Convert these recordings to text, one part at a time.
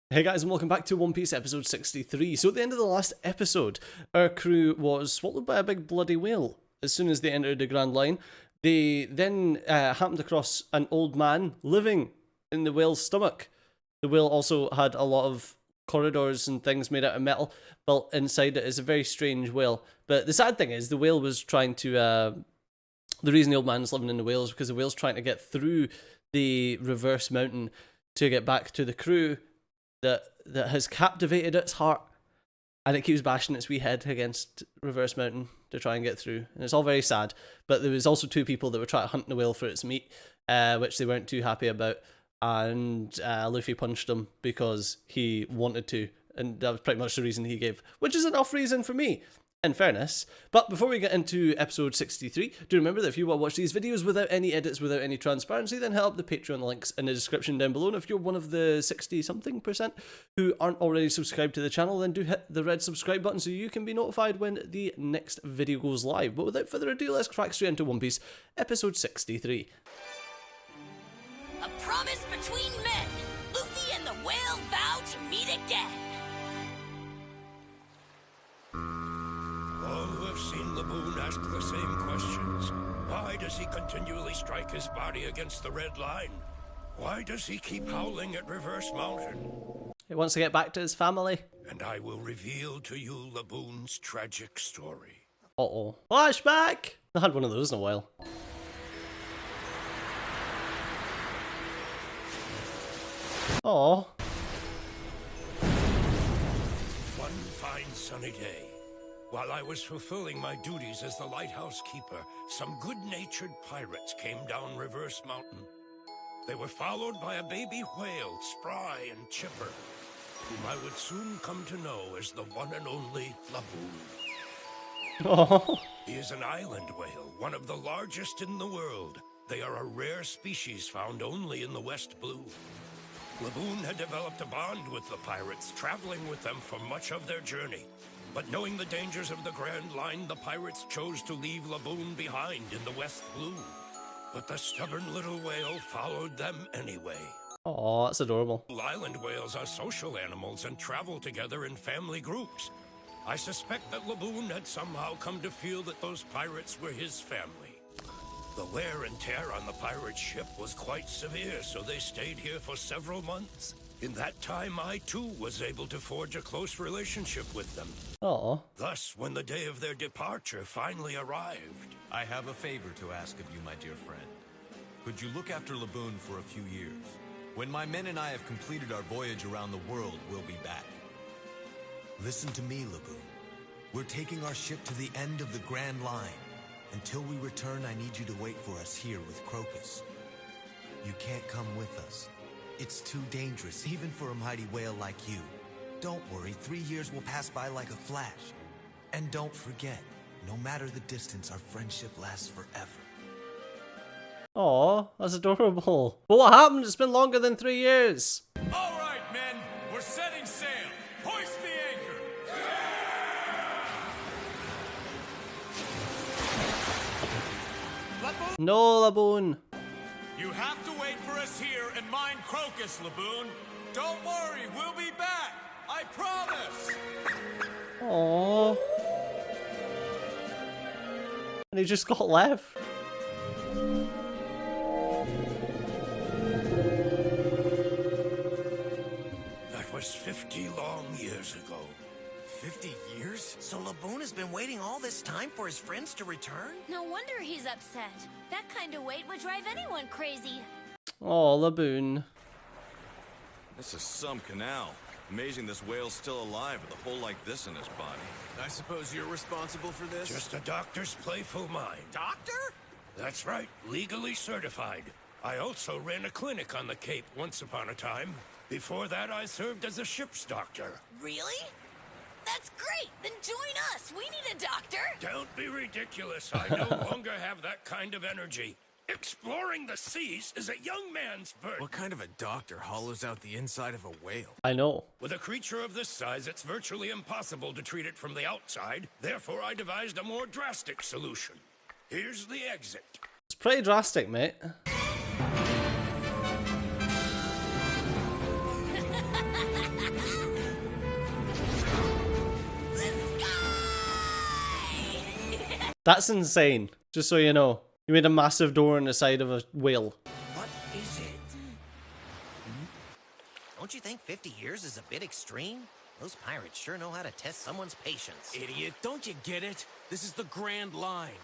Hey guys, and welcome back to One Piece episode 63. So at the end of the last episode, our crew was swallowed by a big bloody whale. As soon as they entered the Grand Line, they then happened across an old man living in the whale's stomach. The whale also had a lot of corridors and things made out of metal built inside it. It's a very strange whale. But the sad thing is, the whale was trying to... the reason the old man is living in the whale is because the whale's trying to get through the reverse mountain to get back to the crew that has captivated its heart, and it keeps bashing its wee head against Reverse Mountain to try and get through, and it's all very sad. But there was also two people that were trying to hunt the whale for its meat, which they weren't too happy about, and Luffy punched them because he wanted to, and that was pretty much the reason he gave, which is enough reason for me, in fairness. But before we get into episode 63, do remember that if you want to watch these videos without any edits, without any transparency, then hit up the Patreon links in the description down below. And if you're one of the 60-something% who aren't already subscribed to the channel, then do hit the red subscribe button so you can be notified when the next video goes live. But without further ado, let's crack straight into One Piece, episode 63. A promise between men. Luffy and the whale vow to meet again. All who have seen Laboon ask the same questions. Why does he continually strike his body against the red line? Why does he keep howling at Reverse Mountain? He wants to get back to his family. And I will reveal to you Laboon's tragic story. Uh-oh. Flashback! I had one of those in a while. Aw. One fine sunny day, while I was fulfilling my duties as the Lighthouse keeper, some good-natured pirates came down Reverse Mountain. They were followed by a baby whale, spry and chipper, whom I would soon come to know as the one and only Laboon. Oh. He is an island whale, one of the largest in the world. They are a rare species found only in the West Blue. Laboon had developed a bond with the pirates, traveling with them for much of their journey. But knowing the dangers of the Grand Line, the pirates chose to leave Laboon behind in the West Blue. But the stubborn little whale followed them anyway. Oh, that's adorable. Island whales are social animals and travel together in family groups. I suspect that Laboon had somehow come to feel that those pirates were his family. The wear and tear on the pirate ship was quite severe, so they stayed here for several months. In that time, I too was able to forge a close relationship with them. Oh. Thus, when the day of their departure finally arrived... I have a favor to ask of you, my dear friend. Could you look after Laboon for a few years? When my men and I have completed our voyage around the world, we'll be back. Listen to me, Laboon. We're taking our ship to the end of the Grand Line. Until we return, I need you to wait for us here with Crocus. You can't come with us. It's too dangerous, even for a mighty whale like you. Don't worry, 3 years will pass by like a flash. And don't forget, no matter the distance, our friendship lasts forever. Aw, that's adorable. But what happened? It's been longer than 3 years. All right, men, we're setting sail. Hoist the anchor. No, Laboon. You have to wait for us here and mine Crocus, Laboon. Don't worry, we'll be back. I promise. Aw. And he just got left. That was 50 long years ago. 50 years? So Laboon has been waiting all this time for his friends to return? No wonder he's upset. That kind of wait would drive anyone crazy. Oh, Laboon. This is some canal. Amazing this whale's still alive with a hole like this in his body. I suppose you're responsible for this? Just a doctor's playful mind. Doctor? That's right, legally certified. I also ran a clinic on the Cape once upon a time. Before that, I served as a ship's doctor. Really? That's great! Then join us! We need a doctor! Don't be ridiculous. I no longer have that kind of energy. Exploring the seas is a young man's burden. What kind of a doctor hollows out the inside of a whale? I know. With a creature of this size, it's virtually impossible to treat it from the outside. Therefore, I devised a more drastic solution. Here's the exit. It's pretty drastic, mate. That's insane. Just so you know. You made a massive door on the side of a whale. What is it? Don't you think 50 years is a bit extreme? Those pirates sure know how to test someone's patience. Idiot, don't you get it? This is the Grand Line.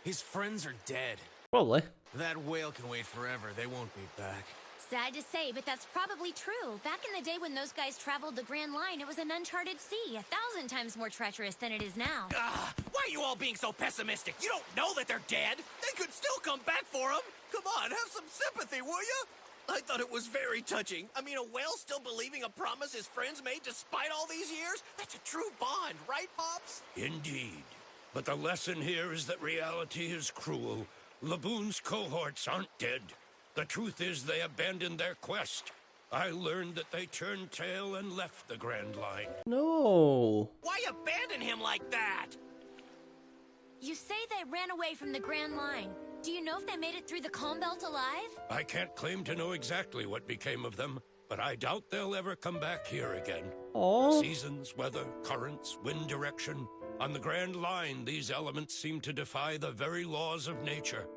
His friends are dead. Probably. That whale can wait forever. They won't be back. Sad to say, but that's probably true. Back in the day when those guys traveled the Grand Line, it was an uncharted sea, 1,000 times more treacherous than it is now. Why are you all being so pessimistic? You don't know that they're dead. They could still come back for them. Come on, have some sympathy, will you? I thought it was very touching. I mean, a whale still believing a promise his friends made despite all these years? That's a true bond, right, Pops? Indeed. But the lesson here is that reality is cruel. Laboon's cohorts aren't dead. The truth is they abandoned their quest. I learned that they turned tail and left the Grand Line. No. Why abandon him like that? You say they ran away from the Grand Line. Do you know if they made it through the Calm Belt alive? I can't claim to know exactly what became of them, but I doubt they'll ever come back here again. Oh. Seasons, weather, currents, wind direction. On the Grand Line, these elements seem to defy the very laws of nature.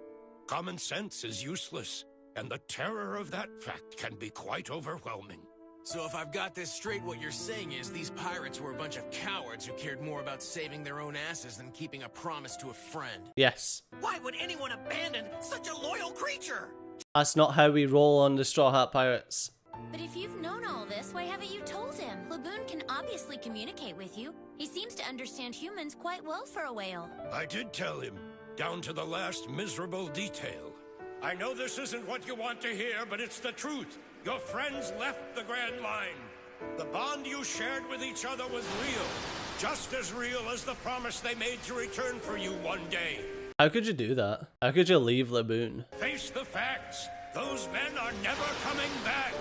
Common sense is useless, and the terror of that fact can be quite overwhelming. So if I've got this straight, what you're saying is these pirates were a bunch of cowards who cared more about saving their own asses than keeping a promise to a friend. Yes. Why would anyone abandon such a loyal creature? That's not how we roll on the Straw Hat Pirates. But if you've known all this, why haven't you told him? Laboon can obviously communicate with you. He seems to understand humans quite well for a whale. I did tell him, down to the last miserable detail. I know this isn't what you want to hear, but it's the truth. Your friends left the Grand Line. The bond you shared with each other was real. Just as real as the promise they made to return for you one day. How could you do that? How could you leave Laboon? Face the facts. Those men are never coming back.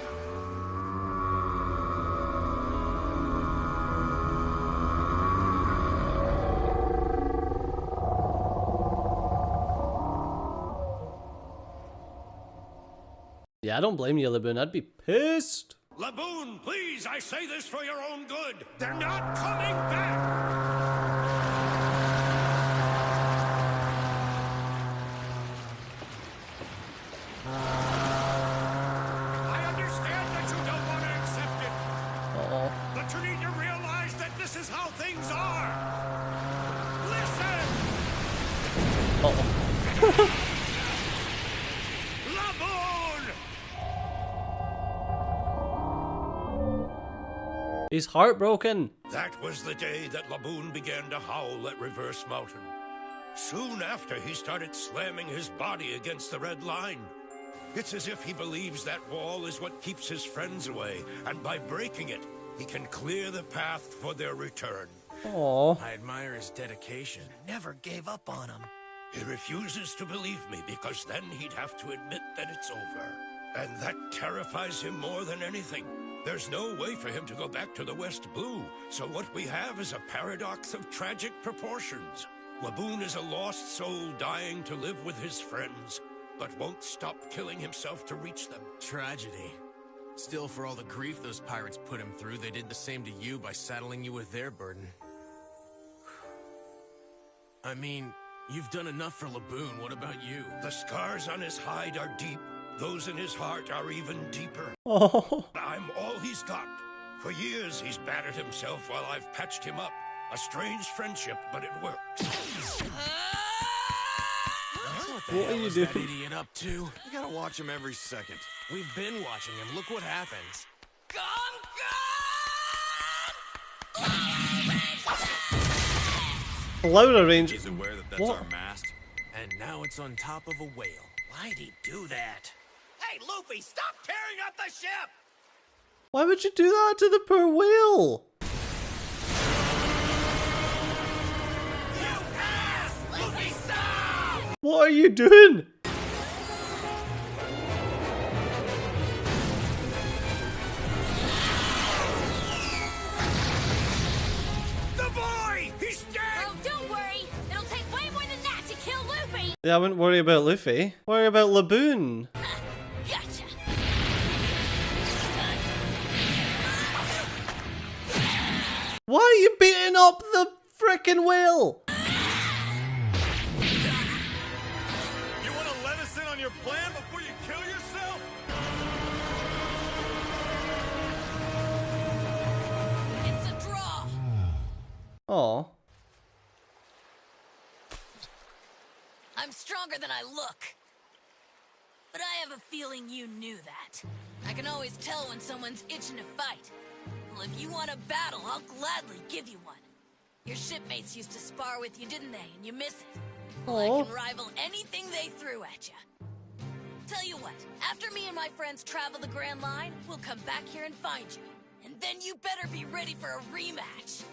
Yeah, I don't blame you, Laboon. I'd be pissed. Laboon, please, I say this for your own good. They're not coming back. I understand that you don't want to accept it. Uh-oh. But you need to realize that this is how things are. Listen! Uh-oh. Laboon! He's heartbroken. That was the day that Laboon began to howl at Reverse Mountain. Soon after, he started slamming his body against the Red Line. It's as if he believes that wall is what keeps his friends away, and by breaking it, he can clear the path for their return. Aww. I admire his dedication. Never gave up on him. He refuses to believe me because then he'd have to admit that it's over. And that terrifies him more than anything. There's no way for him to go back to the West Blue, so what we have is a paradox of tragic proportions. Laboon is a lost soul dying to live with his friends, but won't stop killing himself to reach them. Tragedy. Still, for all the grief those pirates put him through, they did the same to you by saddling you with their burden. I mean, you've done enough for Laboon. What about you? The scars on his hide are deep. Those in his heart are even deeper. Oh. I'm all he's got. For years, he's battered himself while I've patched him up. A strange friendship, but it works. What are you Is that doing? idiot up to? You gotta watch him every second. We've been watching him. Look what happens. Louder range. He's aware that that's What? our mast. And now it's on top of a whale. Why'd he do that? Hey, Luffy, stop tearing up the ship! Why would you do that to the poor whale? You ass! Luffy, stop! What are you doing? The boy! He's dead! Oh, don't worry. It'll take way more than that to kill Luffy. Yeah, I wouldn't worry about Luffy. Worry about Laboon. Gotcha. Why are you beating up the frickin' whale? Aw. I'm stronger than I look. But I have a feeling you knew that. I can always tell when someone's itching to fight. Well, if you want a battle, I'll gladly give you one. Your shipmates used to spar with you, didn't they? And you miss it. Well, I can rival anything they threw at you. Tell you what, after me and my friends travel the Grand Line, we'll come back here and find you. And then you better be ready for a rematch.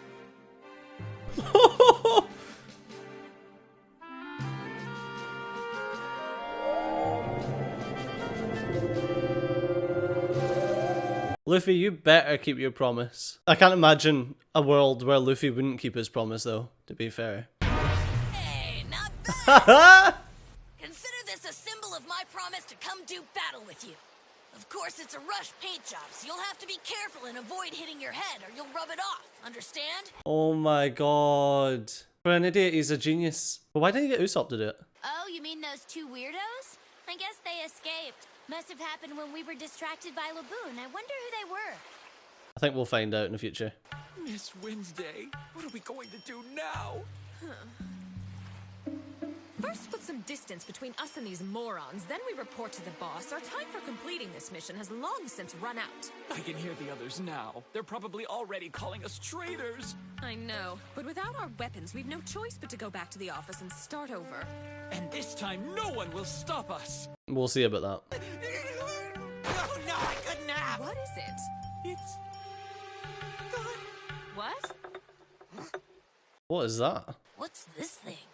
Luffy, you better keep your promise. I can't imagine a world where Luffy wouldn't keep his promise, though, to be fair. Hey, not bad! Consider this a symbol of my promise to come do battle with you. Of course, it's a rush paint job, so you'll have to be careful and avoid hitting your head or you'll rub it off. Understand? Oh my god. For an idiot, he's a genius. But why didn't he get Usopp to do it? Oh, you mean those two weirdos? I guess they escaped. Must have happened when we were distracted by Laboon. I wonder who they were. I think we'll find out in the future. Miss Wednesday, what are we going to do now? First, put some distance between us and these morons, then we report to the boss. Our time for completing this mission has long since run out. I can hear the others now. They're probably already calling us traitors. I know, but without our weapons, we've no choice but to go back to the office and start over. And this time, no one will stop us. We'll see about that. Oh no, I couldn't have. What is it? It's gone. What? What is that? What's this thing?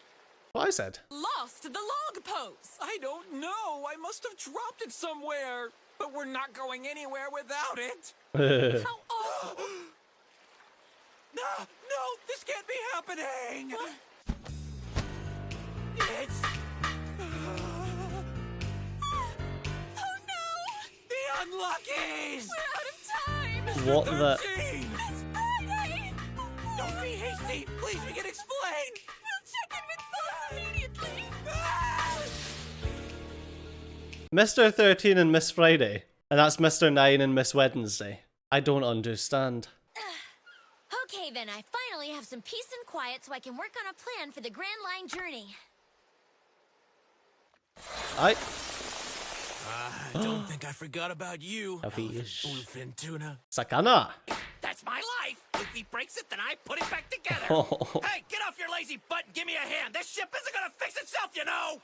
What I said. Lost the log pose! I don't know. I must have dropped it somewhere. But we're not going anywhere without it. How awful! No, this can't be happening. What? It's... Oh no! The Unluckies! We're out of time! What the... 13. It's Friday! Don't be hasty. Please, we can explain. We'll check in with boss immediately! Mr. 13 and Miss Friday. And that's Mr. 9 and Miss Wednesday. I don't understand. Okay then, I finally have some peace and quiet so I can work on a plan for the Grand Line journey. I Don't think I forgot about you. A fish. Bluefin tuna. Sakana. That's my life. If he breaks it, then I put it back together. Oh. Hey, get off your lazy butt and give me a hand. This ship isn't gonna fix itself, you know.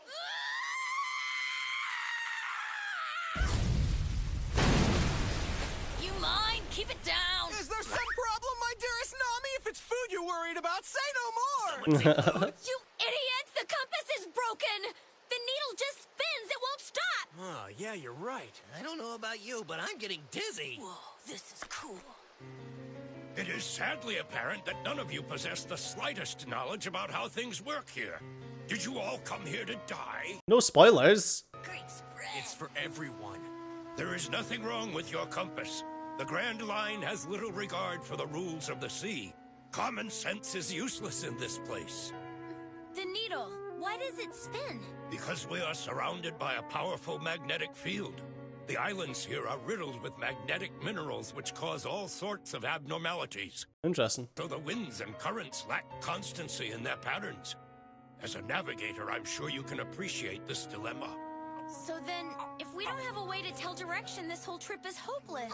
You mind? Keep it down. Is there some problem, my dearest Nami? If it's food you're worried about, say no more. You idiots! The compass is broken! The needle just spins! It won't stop! Oh, yeah, you're right. I don't know about you, but I'm getting dizzy. Whoa, this is cool. It is sadly apparent that none of you possess the slightest knowledge about how things work here. Did you all come here to die? No spoilers. Great spread. It's for everyone. There is nothing wrong with your compass. The Grand Line has little regard for the rules of the sea. Common sense is useless in this place. The needle, why does it spin? Because we are surrounded by a powerful magnetic field. The islands here are riddled with magnetic minerals which cause all sorts of abnormalities. Interesting. So the winds and currents lack constancy in their patterns. As a navigator, I'm sure you can appreciate this dilemma. So then, if we don't have a way to tell direction, this whole trip is hopeless.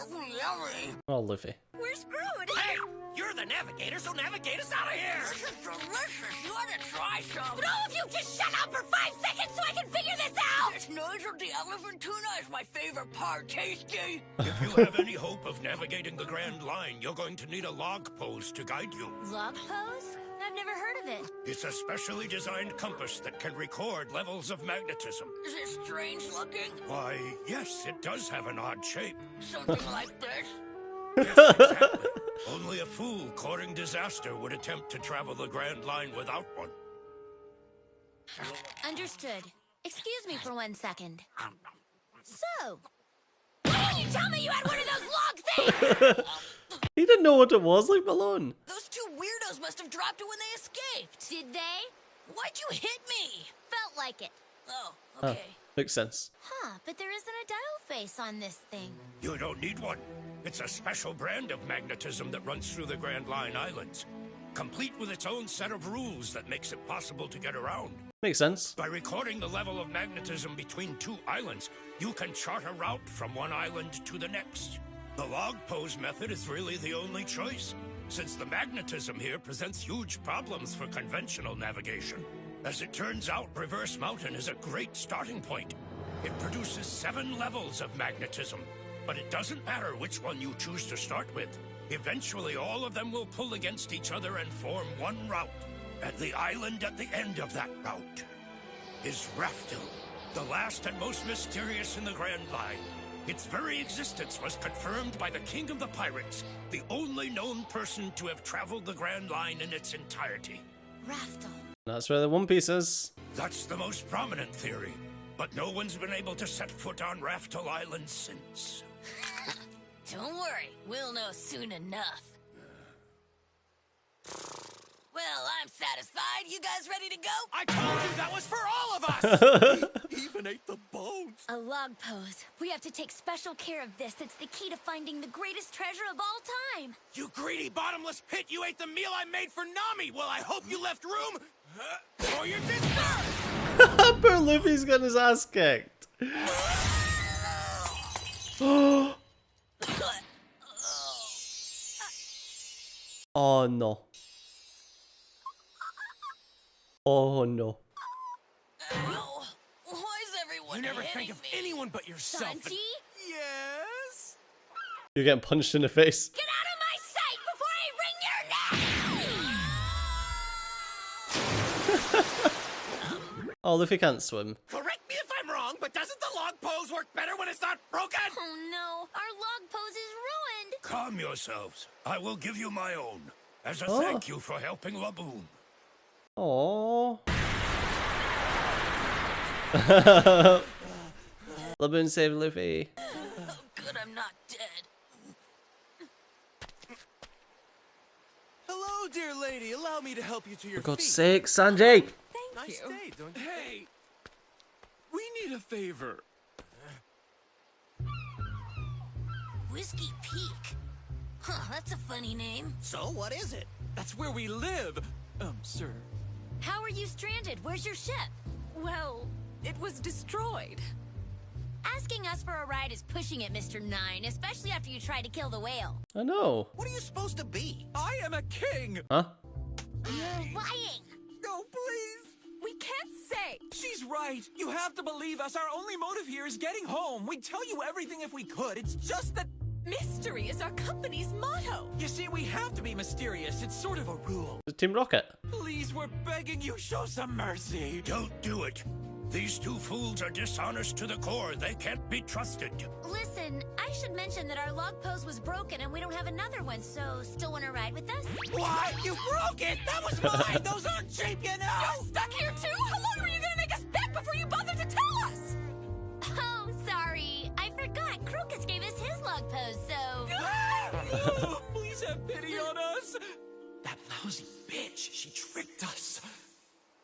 Oh, Luffy. We're screwed! Hey, you're the navigator, so navigate us out of here. This is delicious. You ought to try some. But all of you just shut up for 5 seconds so I can figure this out! This noise of the elephant tuna is my favorite part. Tasty. If you have any hope of navigating the Grand Line, you're going to need a log pose to guide you. Log pose? I've never heard of it. It's a specially designed compass that can record levels of magnetism. Is it strange looking? Why, yes, it does have an odd shape. Something like this? Yes, exactly. Only a fool courting disaster would attempt to travel the Grand Line without one. Understood. Excuse me for 1 second. So, why didn't you tell me you had one of those log things? He didn't know what it was, leave him alone. Those two weirdos must have dropped it when they escaped. Did they? Why'd you hit me? Felt like it. Oh, okay. Makes sense. Huh, but there isn't a dial face on this thing. You don't need one. It's a special brand of magnetism that runs through the Grand Line Islands. complete with its own set of rules that makes it possible to get around. Makes sense. By recording the level of magnetism between two islands, you can chart a route from one island to the next. The log pose method is really the only choice, since the magnetism here presents huge problems for conventional navigation. As it turns out, Reverse Mountain is a great starting point. It produces 7 levels of magnetism, but it doesn't matter which one you choose to start with. Eventually, all of them will pull against each other and form one route. And the island at the end of that route is Raftel, the last and most mysterious in the Grand Line. Its very existence was confirmed by the King of the Pirates, the only known person to have traveled the Grand Line in its entirety. Raftel. That's where the One Piece is. That's the most prominent theory, but no one's been able to set foot on Raftel Island since. Don't worry, we'll know soon enough. Well, I'm satisfied. You guys ready to go? I told you that was for all of us! He even ate the bones. A log pose. We have to take special care of this. It's the key to finding the greatest treasure of all time. You greedy bottomless pit, you ate the meal I made for Nami! Well, I hope you left room for your dessert! Poor Luffy's got his ass kicked. Oh no. Oh no. Ow. Why is everyone You never hitting think of me? anyone but yourself. and- Sanji? Yes? You're getting punched in the face. Get out of my sight before I wring your neck! Oh, Luffy can't swim. Correct me if I'm wrong, but doesn't the log pose work better when it's not broken? Oh no, our log pose is ruined! Calm yourselves. I will give you my own, as a Oh. thank you for helping Laboon. Oh. Laboon saved Luffy. Oh, good, I'm not dead. Hello, dear lady. Allow me to help you to your For God's feet. sake, Sanjay! Thank Nice you. day, don't you? Hey, we need a favor. Whiskey Peak. Huh, that's a funny name. So, what is it? That's where we live. Sir. How are you stranded? Where's your ship? Well, it was destroyed. Asking us for a ride is pushing it, Mr. Nine, especially after you tried to kill the whale. I know. What are you supposed to be? I am a king. Huh? You're lying! No, please. We can't say. She's right. You have to believe us. Our only motive here is getting home. We'd tell you everything if we could. It's just that... Mystery is our company's motto. You see, we have to be mysterious. It's sort of a rule. It's Team Rocket. Please, we're begging you, show some mercy. Don't do it. These two fools are dishonest to the core. They can't be trusted. Listen, I should mention that our log pose was broken and we don't have another one, so still want to ride with us? What? You broke it? That was mine! Those aren't cheap, you know! You're stuck here too? How long were you gonna make us back before you bothered to tell us? Oh, sorry. I forgot. Crocus gave us his log pose, so... Oh, please have pity on us! That lousy bitch, she tricked us.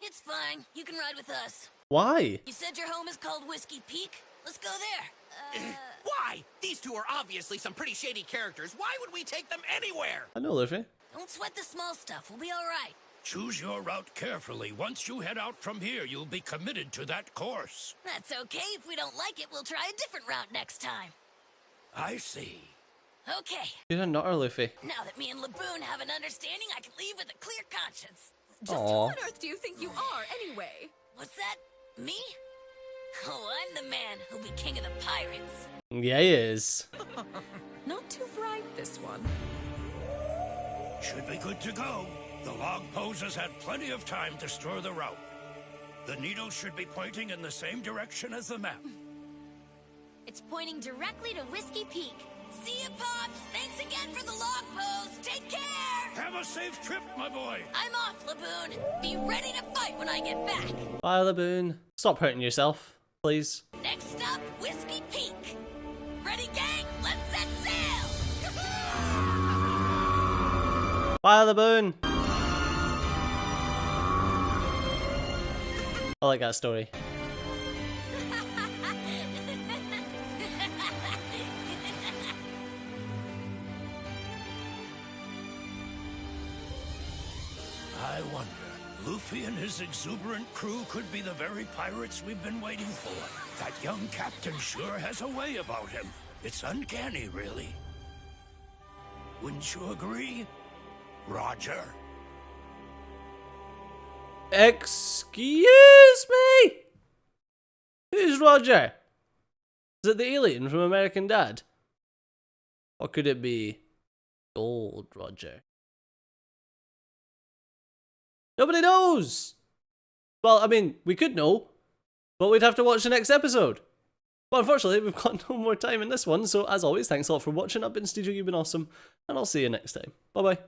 It's fine. You can ride with us. Why? You said your home is called Whiskey Peak? Let's go there. Why? These two are obviously some pretty shady characters. Why would we take them anywhere? I know, Luffy. Don't sweat the small stuff. We'll be all right. Choose your route carefully. Once you head out from here, you'll be committed to that course. That's okay. If we don't like it, we'll try a different route next time. I see. Okay. You're a nutter, Luffy. Now that me and Laboon have an understanding, I can leave with a clear conscience. Just Aw. who on earth do you think you are, anyway? What's that? Me? Oh, I'm the man who'll be king of the pirates. Yeah, he is. Not too bright, this one. Should be good to go. The log pose has had plenty of time to store the route. The needle should be pointing in the same direction as the map. It's pointing directly to Whiskey Peak. See you, Pops. Thanks again for the log pose. Take care. Have a safe trip, my boy. I'm off, Laboon. Be ready to fight when I get back. Bye, Laboon. Stop hurting yourself, please. Next up, Whiskey Peak. Ready, gang? Let's set sail. Bye, Laboon. I like that story. I wonder. Luffy and his exuberant crew could be the very pirates we've been waiting for. That young captain sure has a way about him. It's uncanny, really. Wouldn't you agree, Roger? Excuse me? Who's Roger? Is it the alien from American Dad? Or could it be Gold Roger? Nobody knows! Well, I mean, we could know, but we'd have to watch the next episode. But unfortunately, we've got no more time in this one, so as always, thanks a lot for watching. I've been Studio, you've been awesome, and I'll see you next time. Bye-bye.